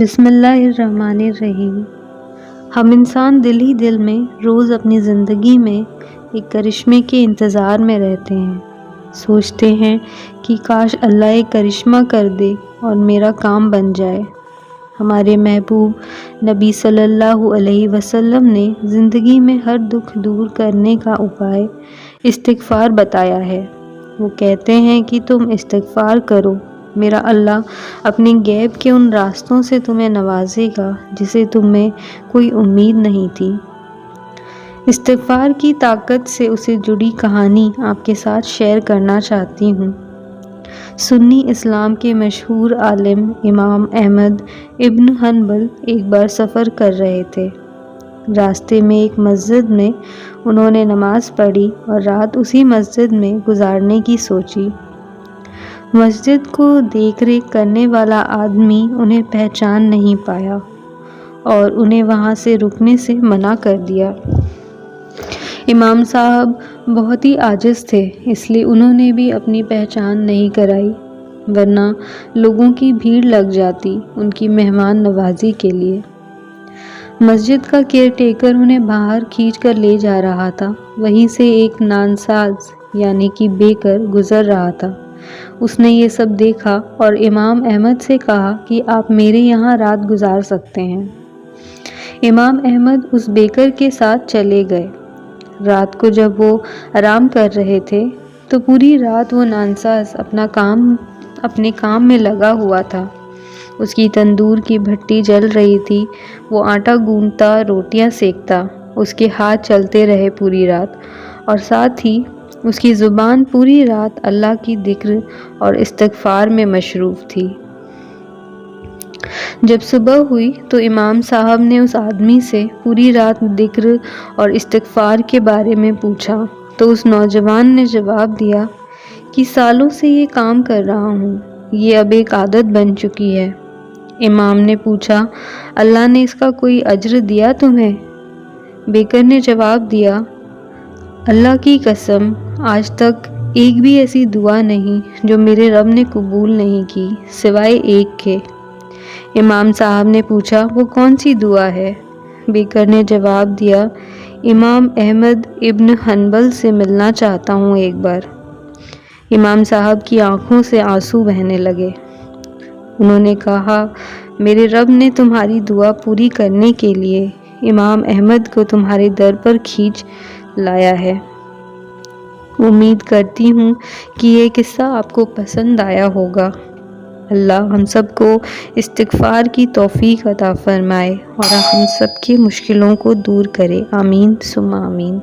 بسم اللہ الرحمن الرحیم۔ ہم انسان دل ہی دل میں روز اپنی زندگی میں ایک کرشمے کے انتظار میں رہتے ہیں۔ سوچتے ہیں کہ کاش اللہ ایک کرشمہ کر دے اور میرا کام بن جائے۔ ہمارے محبوب نبی صلی اللہ علیہ وسلم نے زندگی میں ہر دکھ دور کرنے کا اپائے استغفار بتایا ہے۔ وہ کہتے ہیں کہ تم استغفار کرو، میرا اللہ اپنے غیب کے ان راستوں سے تمہیں نوازے گا جسے تمہیں کوئی امید نہیں تھی۔ استغفار کی طاقت سے اسے جڑی کہانی آپ کے ساتھ شیئر کرنا چاہتی ہوں۔ سنی اسلام کے مشہور عالم امام احمد ابن حنبل ایک بار سفر کر رہے تھے۔ راستے میں ایک مسجد میں انہوں نے نماز پڑھی اور رات اسی مسجد میں گزارنے کی سوچی۔ مسجد کو دیکھ ریکھ کرنے والا آدمی انہیں پہچان نہیں پایا اور انہیں وہاں سے رکنے سے منع کر دیا۔ امام صاحب بہت ہی عاجز تھے، اس لیے انہوں نے بھی اپنی پہچان نہیں کرائی، ورنہ لوگوں کی بھیڑ لگ جاتی ان کی مہمان نوازی کے لیے۔ مسجد کا کیئر ٹیکر انہیں باہر کھینچ کر لے جا رہا تھا۔ وہیں سے ایک نانساز یعنی کہ بیکر گزر رہا تھا۔ اس نے یہ سب دیکھا اور امام احمد سے کہا کہ آپ میرے یہاں رات گزار سکتے ہیں۔ امام احمد اس بیکر کے ساتھ چلے گئے۔ رات کو جب وہ آرام کر رہے تھے تو پوری رات وہ نانساز اپنے کام میں لگا ہوا تھا۔ اس کی تندور کی بھٹی جل رہی تھی، وہ آٹا گوندتا، روٹیاں سیکتا، اس کے ہاتھ چلتے رہے پوری رات، اور ساتھ ہی اس کی زبان پوری رات اللہ کی ذکر اور استغفار میں مصروف تھی۔ جب صبح ہوئی تو امام صاحب نے اس آدمی سے پوری رات ذکر اور استغفار کے بارے میں پوچھا تو اس نوجوان نے جواب دیا کہ سالوں سے یہ کام کر رہا ہوں، یہ اب ایک عادت بن چکی ہے۔ امام نے پوچھا، اللہ نے اس کا کوئی اجر دیا تمہیں؟ بیکر نے جواب دیا، اللہ کی قسم آج تک ایک بھی ایسی دعا نہیں جو میرے رب نے قبول نہیں کی سوائے ایک کے۔ امام صاحب نے پوچھا، وہ کون سی دعا ہے؟ بیکر نے جواب دیا، امام احمد ابن حنبل سے ملنا چاہتا ہوں ایک بار۔ امام صاحب کی آنکھوں سے آنسو بہنے لگے۔ انہوں نے کہا، میرے رب نے تمہاری دعا پوری کرنے کے لیے امام احمد کو تمہارے در پر کھینچ لایا ہے۔ امید کرتی ہوں کہ یہ قصہ آپ کو پسند آیا ہوگا۔ اللہ ہم سب کو استغفار کی توفیق عطا فرمائے اور ہم سب کی مشکلوں کو دور کرے، آمین ثم آمین۔